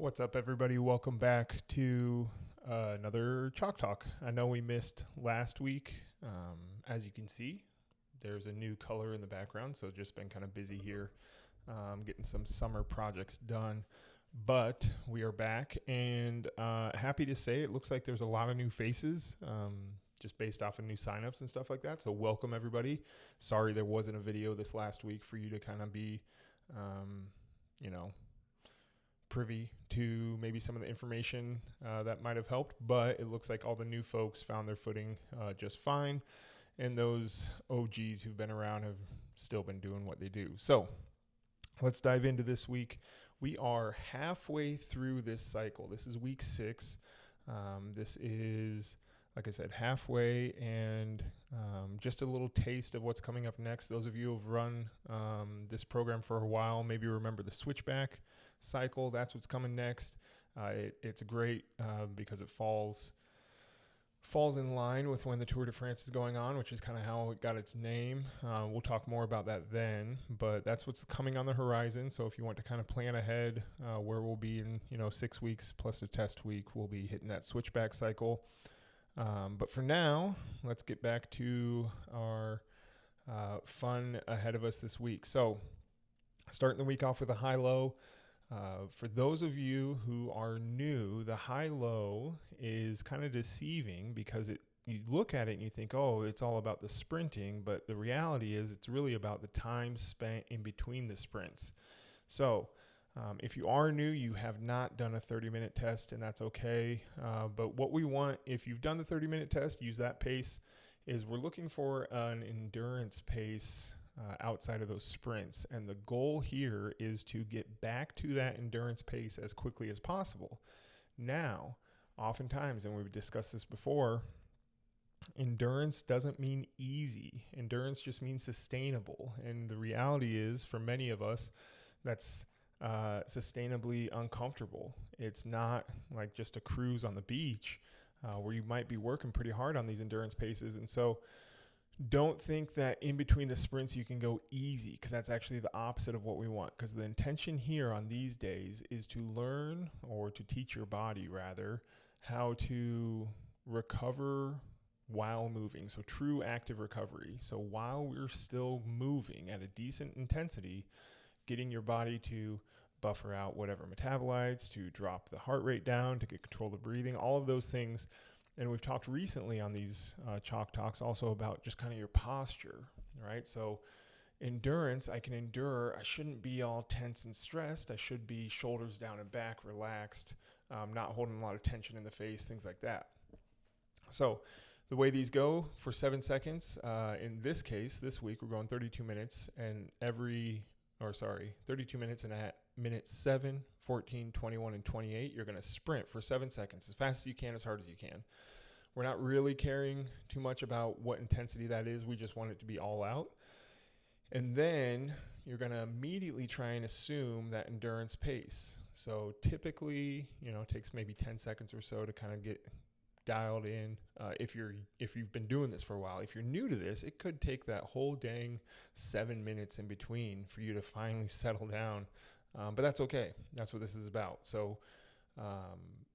What's up, everybody? Welcome back to another Chalk Talk. I know we missed last week. As you can see, there's a new color in the background, so just been kind of busy here getting some summer projects done. But we are back and happy to say it looks like there's a lot of new faces just based off of new signups and stuff like that. So welcome, everybody. Sorry there wasn't a video this last week for you to kind of be, you know, privy to maybe some of the information that might have helped, but it looks like all the new folks found their footing just fine, and those OGs who've been around have still been doing what they do. So let's dive into this week. We are halfway through this cycle. This is week 6. This is, like I said, halfway, and just a little taste of what's coming up next. Those of you who've run this program for a while maybe remember the switchback cycle. That's what's coming next. It's great because it falls in line with when the Tour de France is going on, which is kind of how it got its name. We'll talk more about that then, but that's what's coming on the horizon. So if you want to kind of plan ahead where we'll be in 6 weeks plus a test week, we'll be hitting that switchback cycle. But for now, let's get back to our fun ahead of us this week. So starting the week off with a high-low. For those of you who are new, the high-low is kind of deceiving because you look at it and you think, oh, it's all about the sprinting, but the reality is it's really about the time spent in between the sprints. So if you are new, you have not done a 30-minute test, and that's okay. But what we want, if you've done the 30-minute test, use that pace, is we're looking for an endurance pace outside of those sprints. And the goal here is to get back to that endurance pace as quickly as possible. Now, oftentimes, and we've discussed this before, endurance doesn't mean easy. Endurance just means sustainable. And the reality is, for many of us, that's sustainably uncomfortable. It's not like just a cruise on the beach where you might be working pretty hard on these endurance paces. And so don't think that in between the sprints you can go easy, because that's actually the opposite of what we want. Because the intention here on these days is to learn, or to teach your body rather, how to recover while moving. So true active recovery. So while we're still moving at a decent intensity, getting your body to buffer out whatever metabolites, to drop the heart rate down, to get control of the breathing, all of those things. And we've talked recently on these Chalk Talks also about just kind of your posture, right? So endurance, I can endure. I shouldn't be all tense and stressed. I should be shoulders down and back, relaxed, not holding a lot of tension in the face, things like that. So the way these go for 7 seconds, in this case, this week, we're going 32 minutes, and 32 minutes, and at minute 7, 14, 21, and 28, you're going to sprint for 7 seconds as fast as you can, as hard as you can. We're not really caring too much about what intensity that is. We just want it to be all out. And then you're going to immediately try and assume that endurance pace. So typically, it takes maybe 10 seconds or so to kind of get dialed in. If you've been doing this for a while. If you're new to this, it could take that whole dang 7 minutes in between for you to finally settle down. But that's okay. That's what this is about. So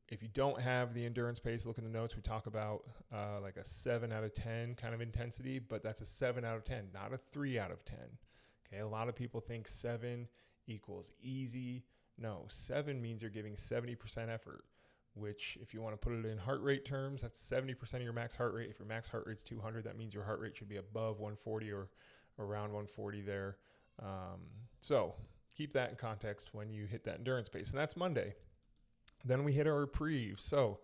if you don't have the endurance pace, look in the notes. We talk about like a 7 out of 10 kind of intensity, but that's a 7 out of 10, not a 3 out of 10. Okay, a lot of people think 7 equals easy. No, 7 means you're giving 70% effort, which if you want to put it in heart rate terms, that's 70% of your max heart rate. If your max heart rate's 200, that means your heart rate should be above 140 or around 140 there. So keep that in context when you hit that endurance pace. And that's Monday. Then we hit our Reprieve. So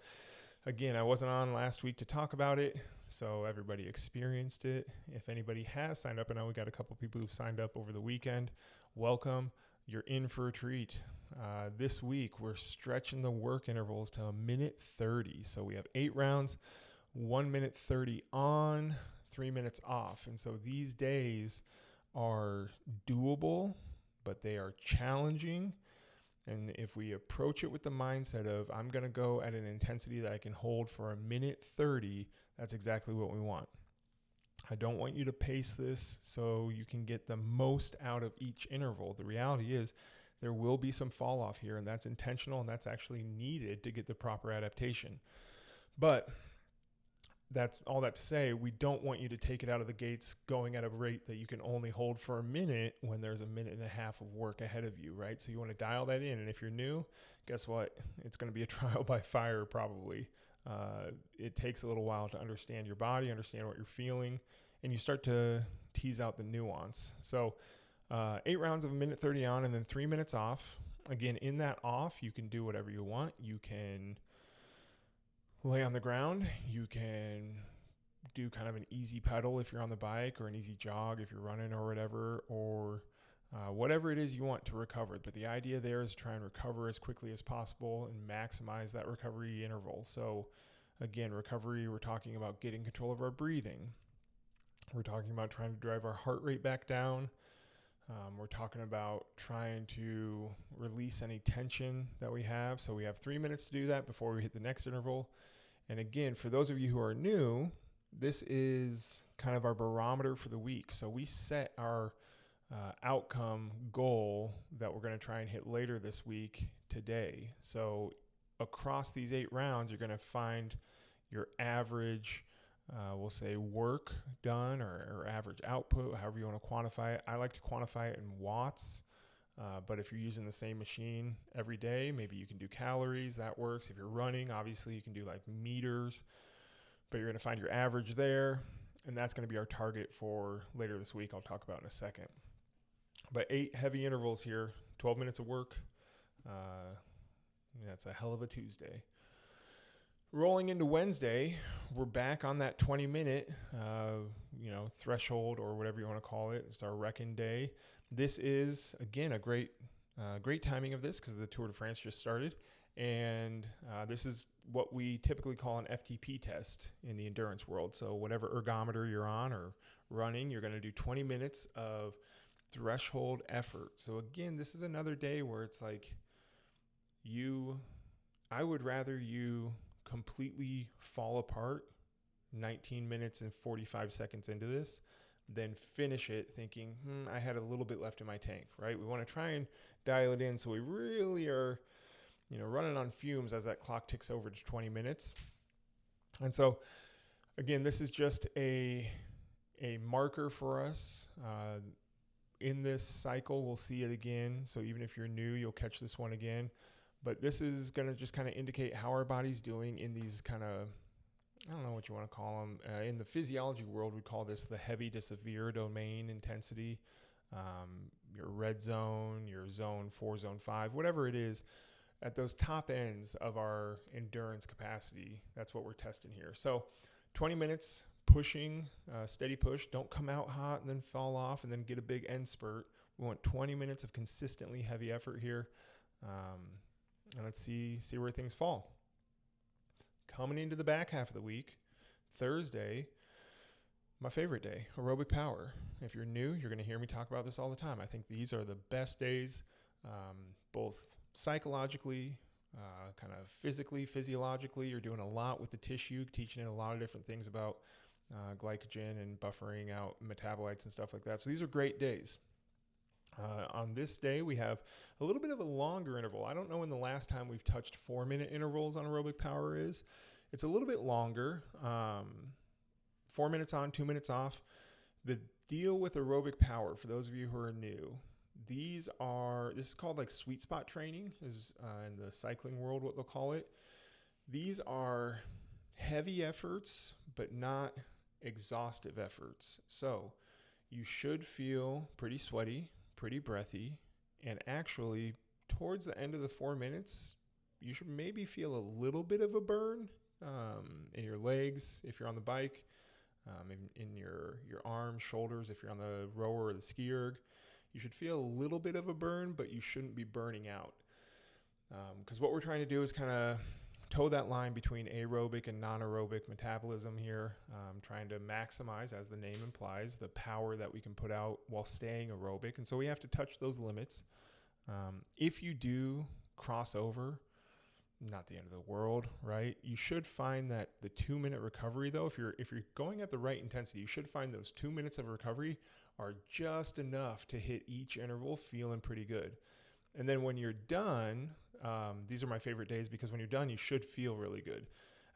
again, I wasn't on last week to talk about it, so everybody experienced it. If anybody has signed up, I know we got a couple people who've signed up over the weekend, welcome. You're in for a treat. This week, we're stretching the work intervals to a minute 30. So we have 8 rounds, 1 minute 30 on, 3 minutes off. And so these days are doable, but they are challenging. And if we approach it with the mindset of, I'm going to go at an intensity that I can hold for a minute 30, that's exactly what we want. I don't want you to pace this so you can get the most out of each interval. The reality is there will be some fall off here, and that's intentional, and that's actually needed to get the proper adaptation. But that's all that to say, we don't want you to take it out of the gates going at a rate that you can only hold for a minute when there's a minute and a half of work ahead of you, right? So you want to dial that in. And if you're new, guess what? It's going to be a trial by fire probably. It takes a little while to understand your body, understand what you're feeling, and you start to tease out the nuance. So 8 rounds of a minute 30 on and then 3 minutes off. Again, in that off, you can do whatever you want. You can lay on the ground. You can do kind of an easy pedal if you're on the bike, or an easy jog if you're running or whatever, or whatever it is you want to recover. But the idea there is to try and recover as quickly as possible and maximize that recovery interval. So again, recovery, we're talking about getting control of our breathing. We're talking about trying to drive our heart rate back down. We're talking about trying to release any tension that we have. So we have 3 minutes to do that before we hit the next interval. And again, for those of you who are new, this is kind of our barometer for the week. So we set our outcome goal that we're going to try and hit later this week today. So across these 8 rounds, you're going to find your average we'll say work done or average output, however you want to quantify it. I like to quantify it in watts, but if you're using the same machine every day, maybe you can do calories. That works. If you're running, obviously you can do like meters, but you're going to find your average there, and that's going to be our target for later this week. I'll talk about in a second. But 8 heavy intervals here, 12 minutes of work. That's a hell of a Tuesday. Rolling into Wednesday, we're back on that 20-minute, threshold or whatever you want to call it. It's our reckon day. This is, again, a great timing of this because the Tour de France just started. And this is what we typically call an FTP test in the endurance world. So whatever ergometer you're on or running, you're going to do 20 minutes of threshold effort. So again, this is another day where it's like I would rather you completely fall apart 19 minutes and 45 seconds into this than finish it thinking, I had a little bit left in my tank, right? We want to try and dial it in so we really are, running on fumes as that clock ticks over to 20 minutes. And so, again, this is just a marker for us. In this cycle, we'll see it again. So even if you're new, you'll catch this one again. But this is going to just kind of indicate how our body's doing in these kind of, I don't know what you want to call them. In the physiology world, we call this the heavy to severe domain intensity. Your red zone, your zone 4, zone 5, whatever it is, at those top ends of our endurance capacity, that's what we're testing here. So 20 minutes pushing, steady push. Don't come out hot and then fall off and then get a big end spurt. We want 20 minutes of consistently heavy effort here. And let's see where things fall. Coming into the back half of the week, Thursday, my favorite day, aerobic power. If you're new, you're going to hear me talk about this all the time. I think these are the best days, both psychologically, kind of physically, physiologically. You're doing a lot with the tissue, teaching it a lot of different things about glycogen and buffering out metabolites and stuff like that. So these are great days. On this day, we have a little bit of a longer interval. I don't know when the last time we've touched 4-minute intervals on aerobic power is. It's a little bit longer, 4 minutes on, 2 minutes off. The deal with aerobic power, for those of you who are new, this is called like sweet spot training, is in the cycling world what they'll call it. These are heavy efforts, but not exhaustive efforts. So you should feel pretty sweaty, pretty breathy, and actually towards the end of the 4 minutes, you should maybe feel a little bit of a burn in your legs if you're on the bike, in your arms, shoulders if you're on the rower or the ski erg. You should feel a little bit of a burn, but you shouldn't be burning out. Because what we're trying to do is kind of toe that line between aerobic and non-aerobic metabolism here, trying to maximize, as the name implies, the power that we can put out while staying aerobic. And so we have to touch those limits. If you do cross over, not the end of the world, right? You should find that the 2-minute recovery, though, if you're going at the right intensity, you should find those 2 minutes of recovery are just enough to hit each interval feeling pretty good. And then when you're done, these are my favorite days because when you're done, you should feel really good.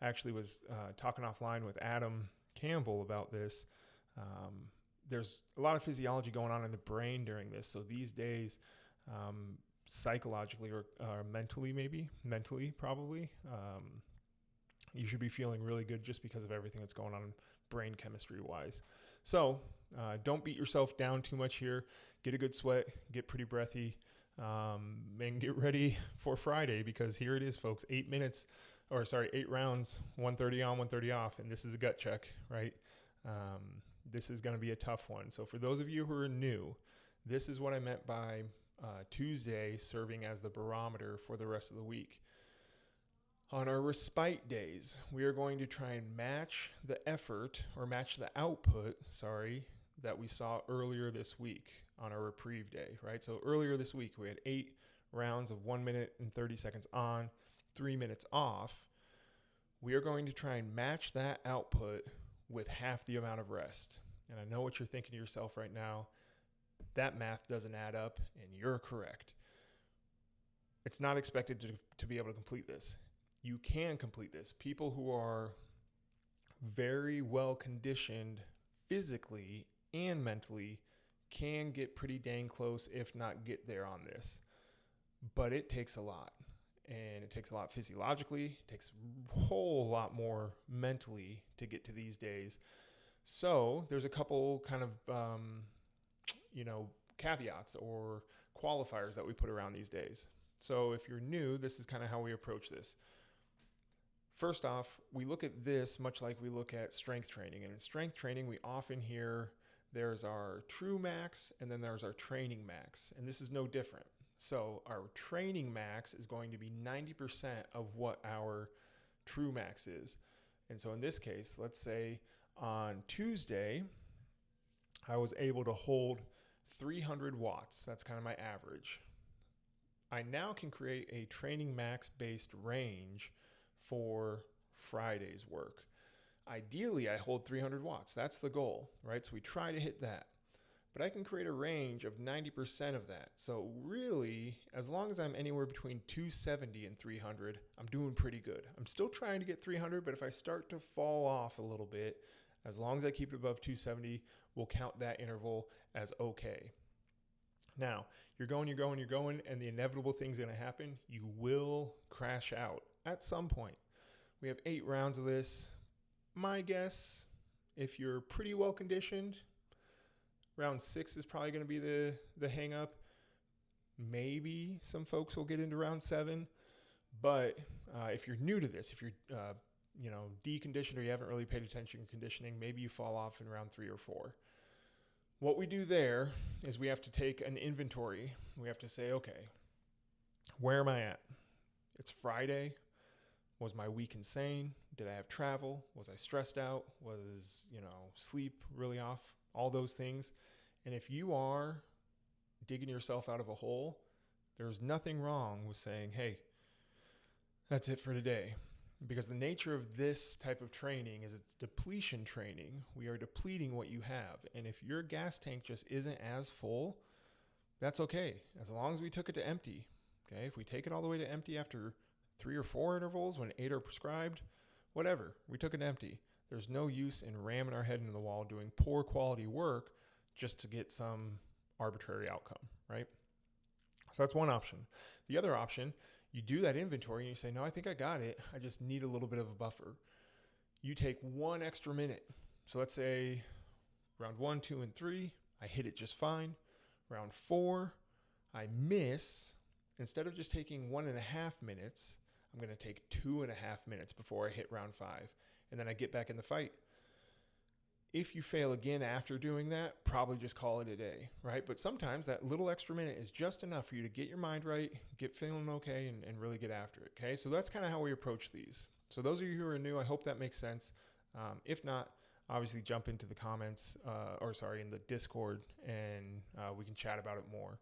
I actually was talking offline with Adam Campbell about this. There's a lot of physiology going on in the brain during this. So these days, psychologically or mentally probably, you should be feeling really good just because of everything that's going on brain chemistry wise. So don't beat yourself down too much here. Get a good sweat, get pretty breathy, and get ready for Friday because here it is, folks. 8 rounds, 130 on, 130 off. And this is a gut check, right? This is going to be a tough one. So for those of you who are new, this is what I meant by Tuesday serving as the barometer for the rest of the week. On our respite days, we are going to try and match the output, that we saw earlier this week on our Reprieve day, right? So earlier this week, we had 8 rounds of 1 minute and 30 seconds on, 3 minutes off. We are going to try and match that output with half the amount of rest. And I know what you're thinking to yourself right now. That math doesn't add up, and you're correct. It's not expected to be able to complete this. You can complete this. People who are very well conditioned physically and mentally can get pretty dang close, if not get there on this. But it takes a lot. And it takes a lot physiologically. It takes a whole lot more mentally to get to these days. So there's a couple kind of, caveats or qualifiers that we put around these days. So if you're new, this is kind of how we approach this. First off, we look at this much like we look at strength training. And in strength training, we often hear there's our true max and then there's our training max. And this is no different. So our training max is going to be 90% of what our true max is. And so in this case, let's say on Tuesday, I was able to hold 300 watts. That's kind of my average. I now can create a training max based range for Friday's work. Ideally, I hold 300 watts. That's the goal, right? So we try to hit that. But I can create a range of 90% of that. So really, as long as I'm anywhere between 270 and 300, I'm doing pretty good. I'm still trying to get 300, but if I start to fall off a little bit, as long as I keep it above 270, we'll count that interval as okay. Now, you're going, and the inevitable thing's going to happen. You will crash out at some point. We have 8 rounds of this. My guess, if you're pretty well conditioned, round 6 is probably going to be the hang up. Maybe some folks will get into round 7. But if you're new to this, if you're deconditioned or you haven't really paid attention to conditioning, maybe you fall off in round 3 or 4. What we do there is we have to take an inventory. We have to say, okay, where am I at? It's Friday. Was my week insane? Did I have travel? Was I stressed out? Was, sleep really off? All those things. And if you are digging yourself out of a hole, there's nothing wrong with saying, hey, that's it for today. Because the nature of this type of training is it's depletion training. We are depleting what you have. And if your gas tank just isn't as full, that's okay. As long as we took it to empty. Okay. If we take it all the way to empty after 3 or 4 intervals when 8 are prescribed, whatever, we took it empty. There's no use in ramming our head into the wall doing poor quality work just to get some arbitrary outcome, right? So that's one option. The other option, you do that inventory and you say, no, I think I got it. I just need a little bit of a buffer. You take 1 extra minute. So let's say round 1, 2, and 3, I hit it just fine. Round 4, I miss. Instead of just taking 1.5 minutes, I'm going to take 2.5 minutes before I hit round 5. And then I get back in the fight. If you fail again after doing that, probably just call it a day, right? But sometimes that little extra minute is just enough for you to get your mind right, get feeling okay, and really get after it, okay? So that's kind of how we approach these. So those of you who are new, I hope that makes sense. If not, obviously jump into the comments, in the Discord, and we can chat about it more.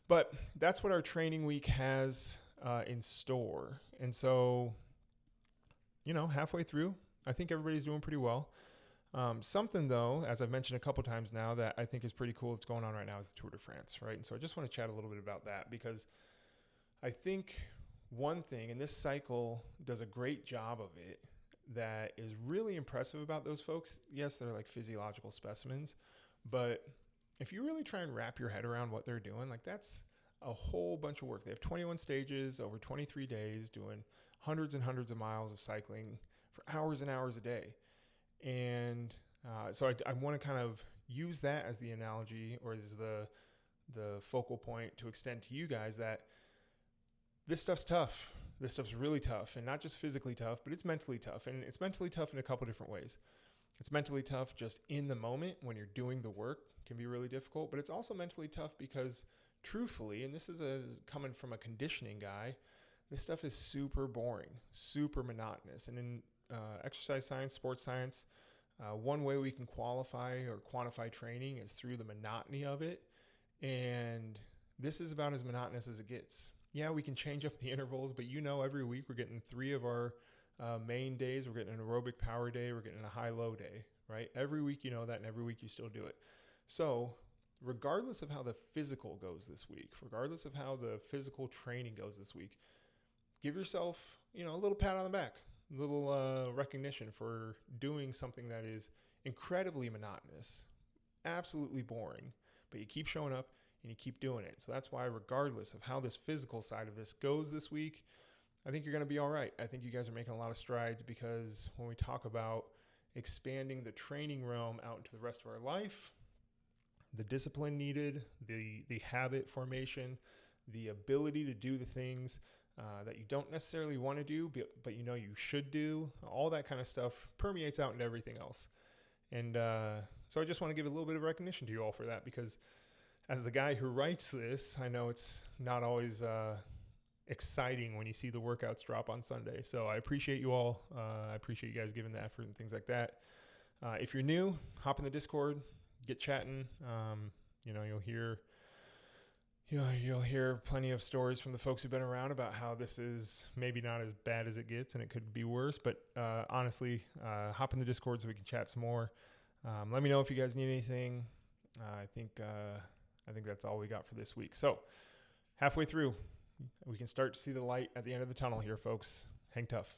But that's what our training week has in store. And so, halfway through, I think everybody's doing pretty well. Something though, as I've mentioned a couple times now, that I think is pretty cool that's going on right now is the Tour de France, right? And so I just want to chat a little bit about that because I think one thing, and this cycle does a great job of it, that is really impressive about those folks. Yes, they're like physiological specimens, but if you really try and wrap your head around what they're doing, like that's a whole bunch of work. They have 21 stages over 23 days doing hundreds and hundreds of miles of cycling for hours and hours a day. And so I want to kind of use that as the analogy or as the focal point to extend to you guys that this stuff's tough. This stuff's really tough, and not just physically tough, but it's mentally tough. And it's mentally tough in a couple different ways. It's mentally tough just in the moment when you're doing the work, can be really difficult, but it's also mentally tough because truthfully, and this is coming from a conditioning guy, this stuff is super boring, super monotonous. And in exercise science, sports science, one way we can qualify or quantify training is through the monotony of it. And this is about as monotonous as it gets. Yeah, we can change up the intervals, but every week we're getting 3 of our main days. We're getting an aerobic power day. We're getting a high-low day, right? Every week you know that, and every week you still do it. So regardless of how the physical goes this week, regardless of how the physical training goes this week, give yourself, a little pat on the back, a little recognition for doing something that is incredibly monotonous, absolutely boring, but you keep showing up and you keep doing it. So that's why regardless of how this physical side of this goes this week, I think you're going to be all right. I think you guys are making a lot of strides because when we talk about expanding the training realm out into the rest of our life, the discipline needed, the habit formation, the ability to do the things that you don't necessarily want to do, but you should do, all that kind of stuff permeates out into everything else. And so I just want to give a little bit of recognition to you all for that because as the guy who writes this, I know it's not always exciting when you see the workouts drop on Sunday. So I appreciate you all. I appreciate you guys giving the effort and things like that. If you're new, hop in the Discord, get chatting. You'll hear plenty of stories from the folks who've been around about how this is maybe not as bad as it gets and it could be worse. But honestly, hop in the Discord so we can chat some more. Let me know if you guys need anything. I think that's all we got for this week. So halfway through, we can start to see the light at the end of the tunnel here, folks. Hang tough.